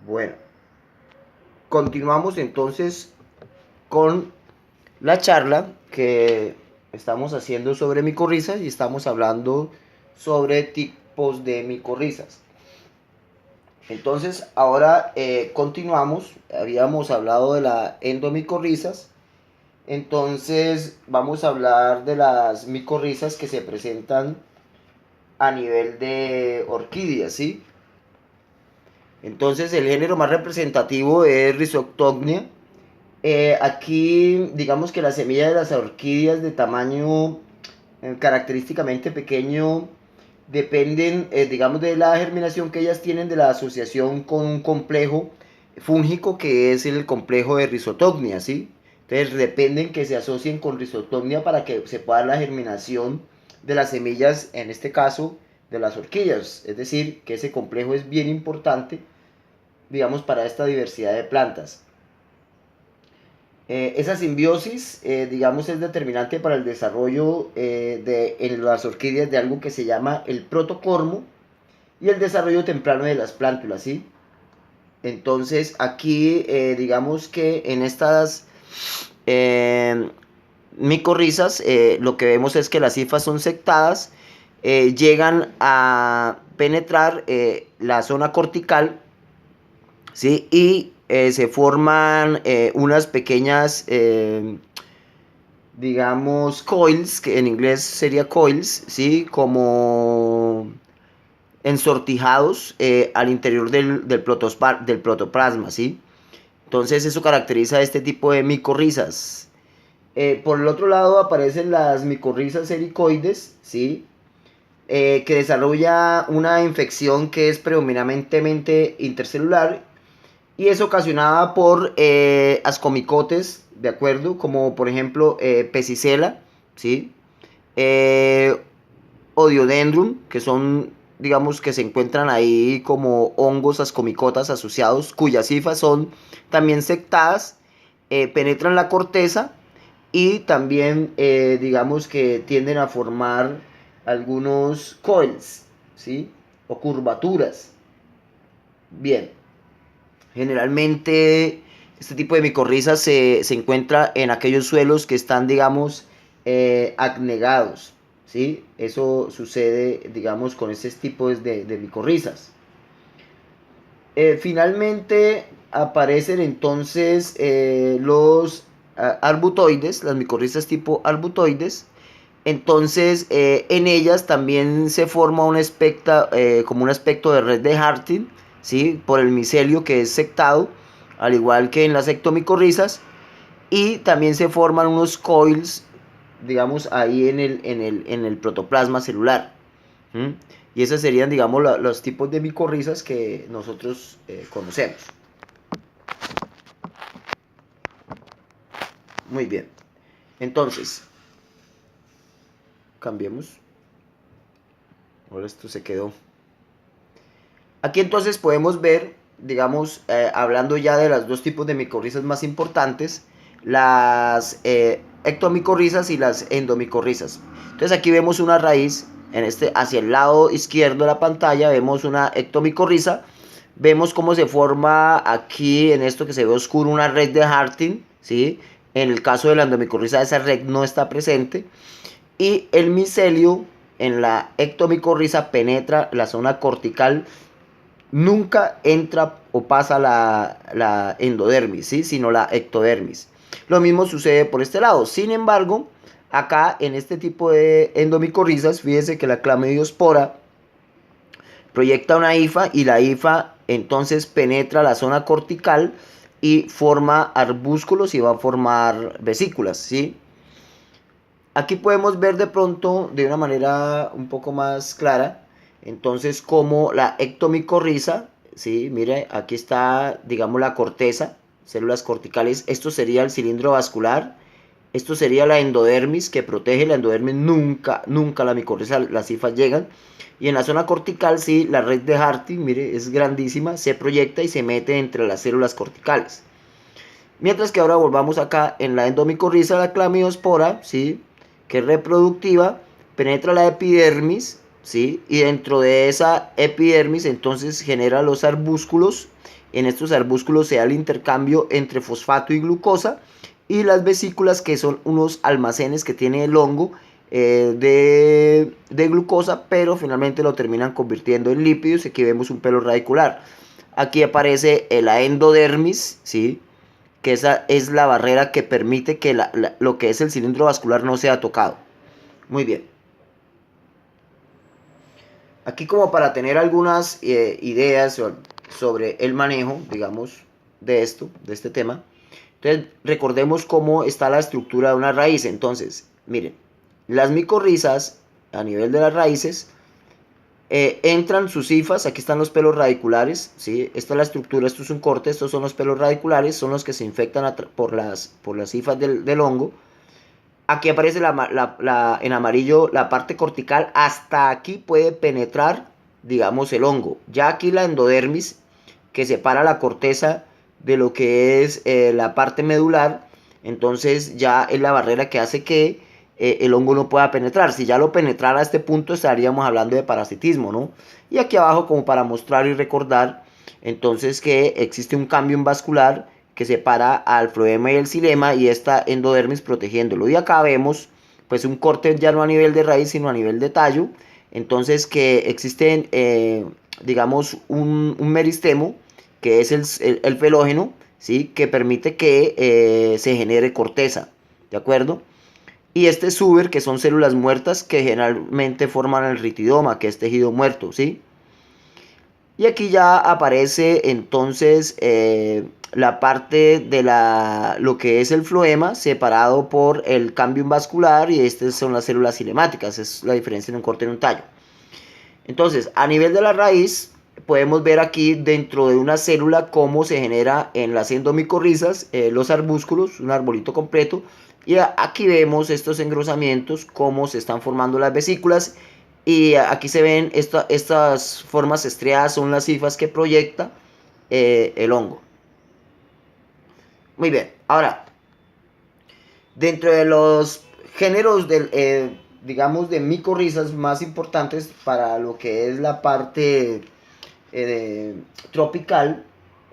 Bueno, continuamos entonces con la charla que estamos haciendo sobre micorrizas y estamos hablando sobre tipos de micorrizas. Entonces, ahora continuamos. Habíamos hablado de las endomicorrizas. Entonces, vamos a hablar de las micorrizas que se presentan a nivel de orquídeas, ¿sí? Entonces, el género más representativo es Rhizoctonia. Aquí, digamos que las semillas de las orquídeas de tamaño característicamente pequeño dependen, digamos, de la germinación que ellas tienen de la asociación con un complejo fúngico que es el complejo de Rhizoctonia, ¿sí? Entonces dependen que se asocien con Rhizoctonia para que se pueda dar la germinación de las semillas, en este caso, de las orquídeas. Es decir, que ese complejo es bien importante, digamos, para esta diversidad de plantas. Esa simbiosis, digamos, es determinante para el desarrollo en las orquídeas de algo que se llama el protocormo y el desarrollo temprano de las plántulas, ¿sí? Entonces, aquí, digamos que en estas eh, micorrizas, lo que vemos es que las hifas son sectadas, llegan a penetrar la zona cortical, ¿sí? Y se forman unas pequeñas, digamos, coils, que en inglés sería coils, ¿sí? Como ensortijados al interior del protoplasma, ¿sí? Entonces eso caracteriza este tipo de micorrizas. Por el otro lado aparecen las micorrizas helicoides, ¿sí? Que desarrolla una infección que es predominantemente intercelular y es ocasionada por ascomicotes, ¿de acuerdo? Como por ejemplo Pesicella, ¿sí? Eh, Odiodendrum, que son, digamos, que se encuentran ahí como hongos ascomicotas asociados, cuyas hifas son también sectadas, penetran la corteza y también, digamos, que tienden a formar algunos coils, ¿sí? O curvaturas. Bien. Generalmente este tipo de micorrizas se encuentra en aquellos suelos que están, digamos, agnegados, ¿sí? Eso sucede, digamos, con este tipo de micorrizas. Finalmente aparecen entonces los arbutoides, las micorrizas tipo arbutoides. Entonces, en ellas también se forma como un aspecto de red de Harting, ¿sí? Por el micelio que es sectado, al igual que en las ectomicorrizas. Y también se forman unos coils, digamos, ahí en el protoplasma celular. ¿Mm? Y esos serían, digamos, los tipos de micorrizas que nosotros conocemos. Muy bien. Entonces, cambiemos. Ahora esto se quedó. Aquí entonces podemos ver, digamos, hablando ya de los dos tipos de micorrizas más importantes, las ectomicorrizas y las endomicorrizas. Entonces aquí vemos una raíz, hacia el lado izquierdo de la pantalla vemos una ectomicorriza, vemos cómo se forma aquí en esto que se ve oscuro una red de Harting, ¿sí? En el caso de la endomicorriza esa red no está presente y el micelio en la ectomicorriza penetra la zona cortical, nunca entra o pasa la endodermis, ¿sí? Sino la ectodermis. Lo mismo sucede por este lado. Sin embargo, acá en este tipo de endomicorrizas, fíjese que la clamidiospora proyecta una hifa y la hifa entonces penetra la zona cortical y forma arbúsculos y va a formar vesículas, ¿sí? Aquí podemos ver de pronto de una manera un poco más clara, entonces como la ectomicorriza, ¿sí? Mire, aquí está, digamos, la corteza, células corticales, esto sería el cilindro vascular, esto sería la endodermis que protege, la endodermis nunca la micorriza, las cifas llegan, y en la zona cortical, sí, la red de Harting, mire, es grandísima, se proyecta y se mete entre las células corticales. Mientras que ahora volvamos acá en la endomicorriza, la clamidiospora, ¿sí? Que es reproductiva, penetra la epidermis, ¿sí? Y dentro de esa epidermis entonces genera los arbúsculos. En estos arbúsculos se da el intercambio entre fosfato y glucosa, y las vesículas, que son unos almacenes que tiene el hongo de glucosa, pero finalmente lo terminan convirtiendo en lípidos. Aquí vemos un pelo radicular. Aquí aparece la endodermis, ¿sí? Que esa es la barrera que permite que lo que es el cilindro vascular no sea tocado. Muy bien. Aquí, como para tener algunas ideas sobre el manejo, digamos, de este tema. Entonces, recordemos cómo está la estructura de una raíz. Entonces, miren, las micorrizas a nivel de las raíces entran sus hifas. Aquí están los pelos radiculares, ¿sí? Esta es la estructura, esto es un corte, estos son los pelos radiculares, son los que se infectan por las hifas del hongo. Aquí aparece en amarillo la parte cortical. Hasta aquí puede penetrar, digamos, el hongo. Ya aquí la endodermis, que separa la corteza de lo que es la parte medular, entonces ya es la barrera que hace que el hongo no pueda penetrar. Si ya lo penetrara a este punto, estaríamos hablando de parasitismo, ¿no? Y aquí abajo, como para mostrar y recordar, entonces, que existe un cambio en vascular que separa al floema y el xilema, y esta endodermis protegiéndolo. Y acá vemos pues un corte ya no a nivel de raíz, sino a nivel de tallo. Entonces, que existe digamos un meristemo, que es el felógeno, ¿sí? Que permite que se genere corteza, ¿de acuerdo? Y este suber, que son células muertas que generalmente forman el ritidoma, que es tejido muerto, ¿sí? Y aquí ya aparece entonces la parte de lo que es el floema, separado por el cambio vascular, y estas son las células cinemáticas. Es la diferencia en un corte y un tallo. Entonces, a nivel de la raíz, podemos ver aquí dentro de una célula cómo se genera en las endomicorrizas los arbúsculos, un arbolito completo. Y aquí vemos estos engrosamientos, cómo se están formando las vesículas. Y aquí se ven estas formas estriadas, son las hifas que proyecta el hongo. Muy bien, ahora, dentro de los géneros digamos, de micorrizas más importantes para lo que es la parte tropical,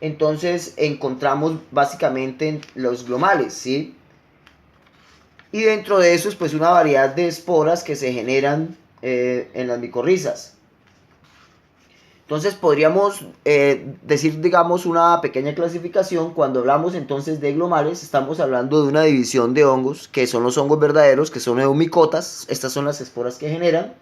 entonces encontramos básicamente los glomales, ¿sí? Y dentro de esos, pues una variedad de esporas que se generan en las micorrizas. Entonces podríamos decir, digamos, una pequeña clasificación. Cuando hablamos entonces de glomales, estamos hablando de una división de hongos, que son los hongos verdaderos, que son eumicotas. Estas son las esporas que generan.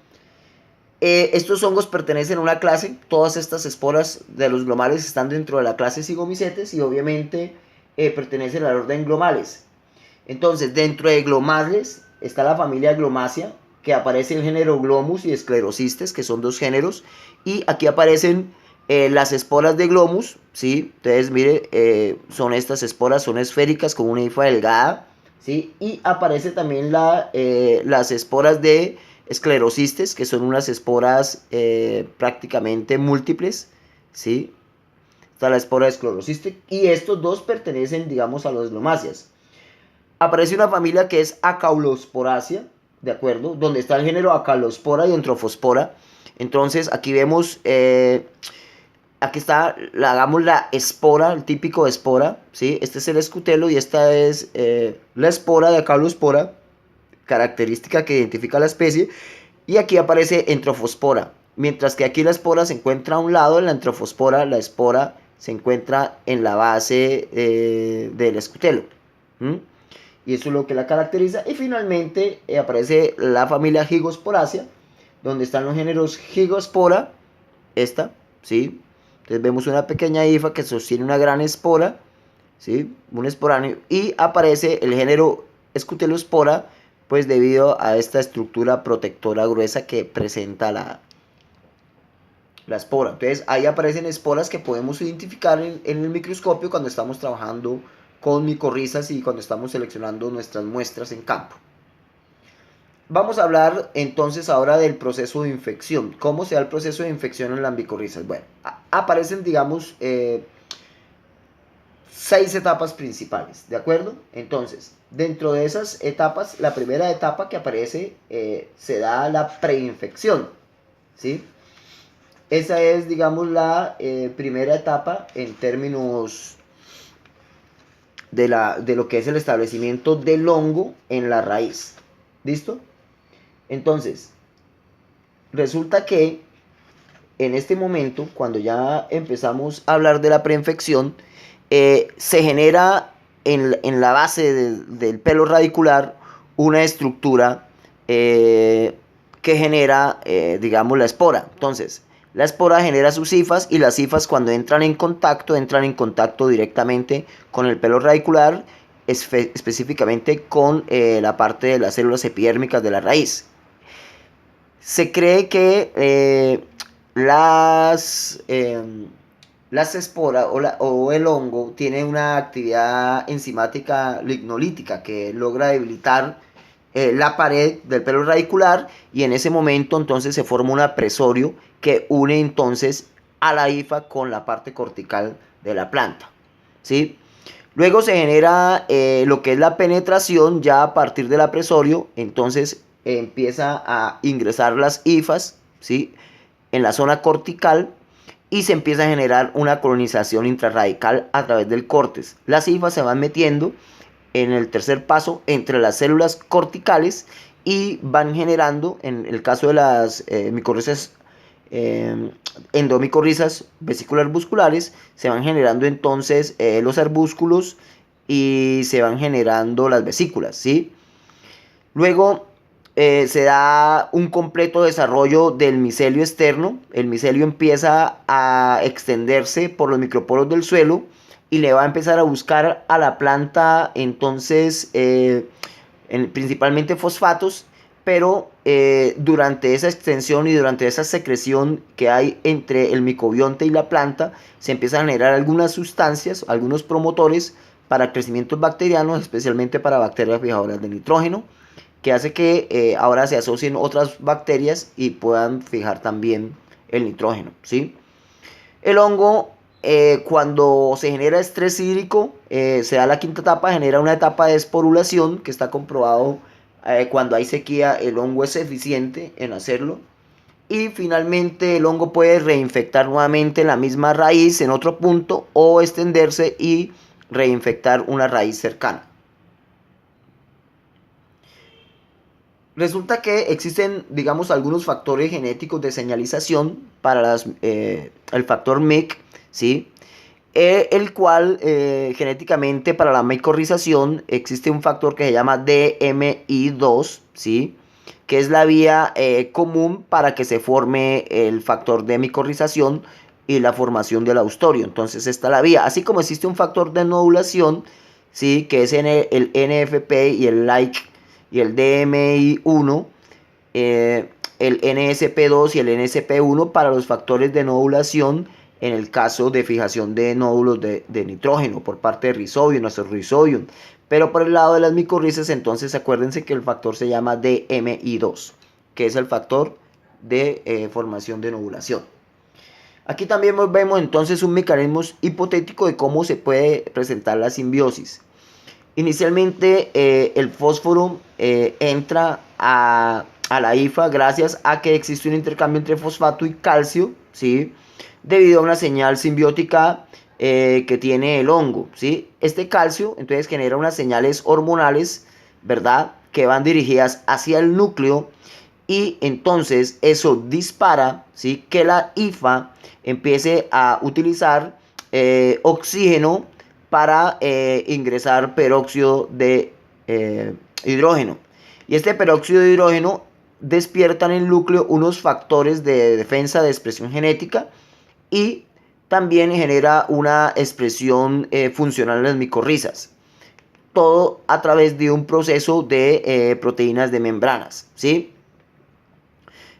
Estos hongos pertenecen a una clase. Todas estas esporas de los glomales están dentro de la clase Zygomycetes, y obviamente pertenecen al orden glomales. Entonces, dentro de glomales está la familia Glomacia, que aparece el género Glomus y Sclerocistes, que son dos géneros. Y aquí aparecen las esporas de Glomus, ¿sí? Entonces, mire, son estas esporas, son esféricas con una hifa delgada, ¿sí? Y aparece también las esporas de Sclerocistes, que son unas esporas prácticamente múltiples, ¿sí? Está la espora de Sclerocistes, y estos dos pertenecen, digamos, a los Glomáceas. Aparece una familia que es Acaulosporacea, ¿de acuerdo? Donde está el género Acaulospora y Entrofospora. Entonces, aquí vemos, aquí está, hagamos la espora, el típico espora, ¿sí? Este es el escutelo, y esta es la espora de Acaulospora, característica que identifica la especie. Y aquí aparece Entrofospora. Mientras que aquí la espora se encuentra a un lado, en la Entrofospora, la espora se encuentra en la base del escutelo. ¿Mm? Y eso es lo que la caracteriza. Y finalmente aparece la familia Hygosporacea, donde están los géneros Hygospora, esta, ¿sí? Entonces vemos una pequeña hifa que sostiene una gran espora, ¿sí? Un esporáneo. Y aparece el género Scutelospora, pues debido a esta estructura protectora gruesa que presenta la espora. Entonces ahí aparecen esporas que podemos identificar en el microscopio cuando estamos trabajando con micorrizas y cuando estamos seleccionando nuestras muestras en campo. Vamos a hablar entonces ahora del proceso de infección. ¿Cómo se da el proceso de infección en las micorrizas? Bueno, aparecen, digamos, 6 etapas principales, ¿de acuerdo? Entonces, dentro de esas etapas, la primera etapa que aparece se da la preinfección. ¿sí? Esa es, digamos, la primera etapa en términos de lo que es el establecimiento del hongo en la raíz. ¿Listo? Entonces, resulta que en este momento, cuando ya empezamos a hablar de la preinfección, se genera en la base del pelo radicular una estructura que genera, digamos, la espora. Entonces, la espora genera sus hifas y las hifas cuando entran en contacto directamente con el pelo radicular, específicamente con la parte de las células epidérmicas de la raíz. Se cree que las esporas o el hongo tiene una actividad enzimática lignolítica que logra debilitar la pared del pelo radicular y en ese momento entonces se forma un apresorio que une entonces a la hifa con la parte cortical de la planta, ¿sí? Luego se genera lo que es la penetración ya a partir del apresorio, entonces empieza a ingresar las hifas, ¿sí? En la zona cortical y se empieza a generar una colonización intrarradical a través del córtex. Las hifas se van metiendo en el tercer paso entre las células corticales y van generando, en el caso de las micorrizas endomicorrizas vesicular musculares, se van generando entonces los arbúsculos y se van generando las vesículas, ¿sí? Luego se da un completo desarrollo del micelio externo. El micelio empieza a extenderse por los microporos del suelo y le va a empezar a buscar a la planta entonces principalmente fosfatos, pero durante esa extensión y durante esa secreción que hay entre el micobionte y la planta se empiezan a generar algunas sustancias, algunos promotores para crecimientos bacterianos, especialmente para bacterias fijadoras de nitrógeno, que hace que ahora se asocien otras bacterias y puedan fijar también el nitrógeno, ¿sí? El hongo, cuando se genera estrés hídrico, se da la quinta etapa, genera una etapa de esporulación, que está comprobado cuando hay sequía, el hongo es eficiente en hacerlo. Y finalmente el hongo puede reinfectar nuevamente la misma raíz en otro punto o extenderse y reinfectar una raíz cercana. Resulta que existen, digamos, algunos factores genéticos de señalización para el factor MYC, ¿sí? El cual genéticamente para la micorrización existe un factor que se llama DMI2, ¿sí? Que es la vía común para que se forme el factor de micorrización y la formación del austorio. Entonces esta es la vía. Así como existe un factor de nodulación, ¿sí? Que es el NFP y el LIKE y el DMI1, el NSP2 y el NSP1 para los factores de nodulación en el caso de fijación de nódulos de nitrógeno por parte de Rhizobium, nuestro Rhizobium. Pero por el lado de las micorrizas, entonces acuérdense que el factor se llama DMI2, que es el factor de formación de nodulación. Aquí también vemos entonces un mecanismo hipotético de cómo se puede presentar la simbiosis. Inicialmente el fósforo entra a la hifa gracias a que existe un intercambio entre fosfato y calcio, ¿sí? Debido a una señal simbiótica que tiene el hongo, ¿sí? Este calcio entonces genera unas señales hormonales, ¿verdad? Que van dirigidas hacia el núcleo y entonces eso dispara, ¿sí? Que la hifa empiece a utilizar oxígeno para ingresar peróxido de hidrógeno. Y este peróxido de hidrógeno despierta en el núcleo unos factores de defensa de expresión genética y también genera una expresión funcional en las micorrizas. Todo a través de un proceso de proteínas de membranas, ¿sí?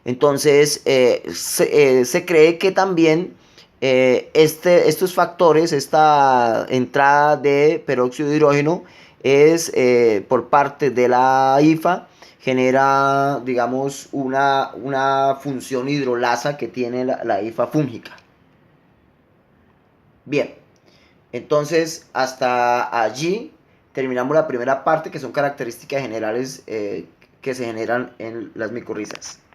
Entonces, se cree que también estos factores, esta entrada de peróxido de hidrógeno, es por parte de la hifa, genera, digamos, una función hidrolasa que tiene la hifa fúngica. Bien, entonces hasta allí terminamos la primera parte, que son características generales que se generan en las micorrizas.